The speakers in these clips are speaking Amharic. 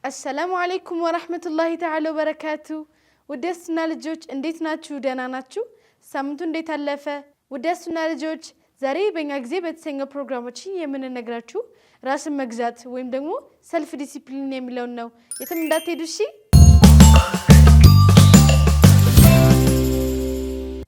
السلام عليكم ورحمة الله تعالى وبركاته. ودسنا ልጆች እንዴት ናችሁ? ደህና ናችሁ? ሳምንቱ እንዴት አለፈ? ወደስና ልጆች ዛሬ በእኛ ጊዜ በተሰኘው ፕሮግራማችን የምንነግራችሁ ራስን መግዛት ወይም ደግሞ ሰልፍ ዲሲፕሊን የሚለው ነው። የትም እንዳትሄዱ እሺ።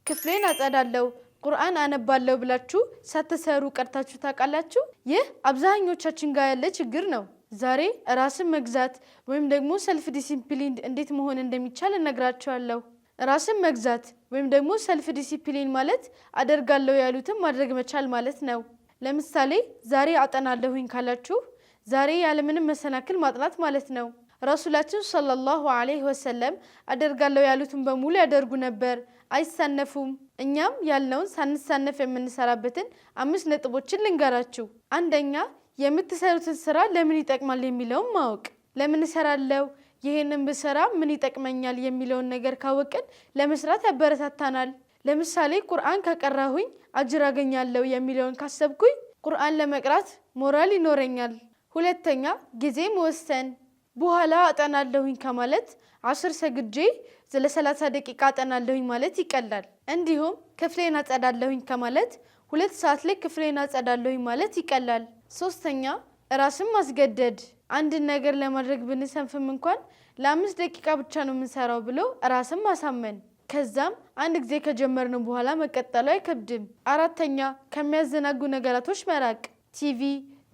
ክፍሌን አጸዳለሁ፣ ቁርአን አነባለሁ ብላችሁ ሳትሰሩ ቀርታችሁ ታውቃላችሁ? ይህ አብዛኞቻችን ጋር ያለ ችግር ነው። ዛሬ ራስን መግዛት ወይም ደግሞ ሰልፍ ዲሲፕሊን እንዴት መሆን እንደሚቻል እነግራችኋለሁ። ራስን መግዛት ወይም ደግሞ ሰልፍ ዲሲፕሊን ማለት አደርጋለሁ ያሉትን ማድረግ መቻል ማለት ነው። ለምሳሌ ዛሬ አጠናለሁኝ ካላችሁ ዛሬ ያለምንም መሰናክል ማጥናት ማለት ነው። ረሱላችን ሰለላሁ ዐለይሂ ወሰለም አደርጋለሁ ያሉትን በሙሉ ያደርጉ ነበር፣ አይሳነፉም። እኛም ያልነውን ሳንሳነፍ የምንሰራበትን 5 ነጥቦችን ልንገራችሁ። አንደኛ የምትሰሩትን ስራ ለምን ይጠቅማል የሚለውን ማወቅ። ለምን እሰራለሁ፣ ይሄንን ብሰራ ምን ይጠቅመኛል የሚለውን ነገር ካወቅን ለመስራት ያበረታታናል። ለምሳሌ ቁርአን ከቀራሁኝ አጅር አገኛለሁ የሚለውን ካሰብኩኝ ቁርአን ለመቅራት ሞራል ይኖረኛል። ሁለተኛ ጊዜ መወሰን። በኋላ አጠናለሁኝ ከማለት 10 ሰግጄ ለ30 ደቂቃ አጠናለሁኝ ማለት ይቀላል። እንዲሁም ክፍሌን አጸዳለሁኝ ከማለት 2 ሰዓት ላይ ክፍሌን አጸዳለሁኝ ማለት ይቀላል። ሶስተኛ ራስን ማስገደድ። አንድ ነገር ለማድረግ ብንሰንፍም እንኳን ለ5 ደቂቃ ብቻ ነው የምንሰራው ብሎ ራስን ማሳመን። ከዛም አንድ ጊዜ ከጀመርነው በኋላ መቀጠሉ አይከብድም። አራተኛ ከሚያዘናጉ ነገራቶች መራቅ። ቲቪ፣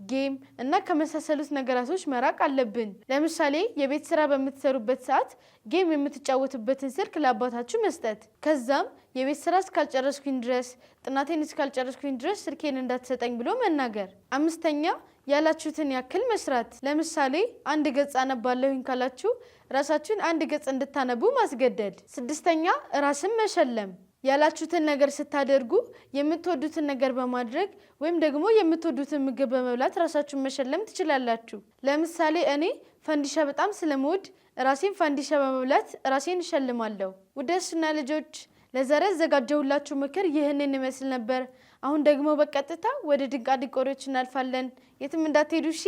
ጌም እና ከመሳሰሉት ነገራቶች መራቅ አለብን። ለምሳሌ የቤት ስራ በምትሰሩበት ሰዓት ጌም የምትጫወቱበትን ስልክ ለአባታችሁ መስጠት። ከዛም የቤት ስራ እስካልጨረስኩኝ ድረስ ጥናቴን እስካልጨረስኩኝ ድረስ ስልኬን እንዳትሰጠኝ ብሎ መናገር። አምስተኛ ያላችሁትን ያክል መስራት። ለምሳሌ 1 ገጽ አነባለሁኝ ካላችሁ ራሳችሁን 1 ገጽ እንድታነቡ ማስገደድ። ስድስተኛ ራስን መሸለም። ያላችሁትን ነገር ስታደርጉ የምትወዱትን ነገር በማድረግ ወይም ደግሞ የምትወዱትን ምግብ በመብላት ራሳችሁን መሸለም ትችላላችሁ። ለምሳሌ እኔ ፈንዲሻ በጣም ስለምወድ ራሴን ፈንዲሻ በመብላት ራሴን እሸልማለሁ። ወደስና ልጆች ለዛሬ ያዘጋጀሁላችሁ ምክር ይህንን ይመስል ነበር። አሁን ደግሞ በቀጥታ ወደ ድንቃ ድንቆሮች እናልፋለን። የትም እንዳትሄዱ እሺ።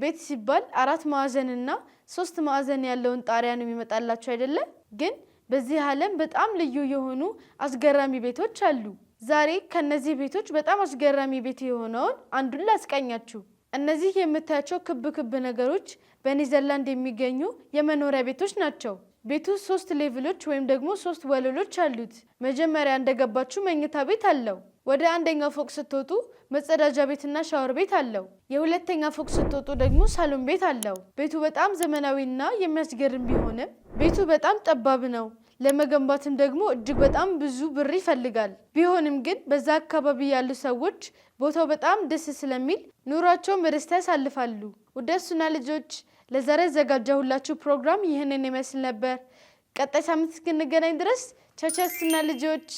ቤት ሲባል 4 ማዕዘንና 3 ማዕዘን ያለውን ጣሪያ ነው የሚመጣላችሁ አይደለ? ግን በዚህ ዓለም በጣም ልዩ የሆኑ አስገራሚ ቤቶች አሉ። ዛሬ ከነዚህ ቤቶች በጣም አስገራሚ ቤት የሆነውን አንዱን ላስቃኛችሁ። እነዚህ የምታያቸው ክብ ክብ ነገሮች በኔዘርላንድ የሚገኙ የመኖሪያ ቤቶች ናቸው። ቤቱ 3 ሌቭሎች ወይም ደግሞ 3 ወለሎች አሉት። መጀመሪያ እንደገባችሁ መኝታ ቤት አለው። ወደ አንደኛው ፎቅ ስትወጡ መጸዳጃ ቤትና ሻወር ቤት አለው። የሁለተኛ ፎቅ ስትወጡ ደግሞ ሳሎን ቤት አለው። ቤቱ በጣም ዘመናዊና የሚያስገርም ቢሆንም ቤቱ በጣም ጠባብ ነው። ለመገንባትም ደግሞ እጅግ በጣም ብዙ ብር ይፈልጋል። ቢሆንም ግን በዛ አካባቢ ያሉ ሰዎች ቦታው በጣም ደስ ስለሚል ኑሯቸውን በደስታ ያሳልፋሉ። ወደሱና ልጆች ለዛሬ ያዘጋጀሁላችሁ ፕሮግራም ይህንን ይመስል ነበር። ቀጣይ ሳምንት እስክንገናኝ ድረስ ቻቻስና ልጆች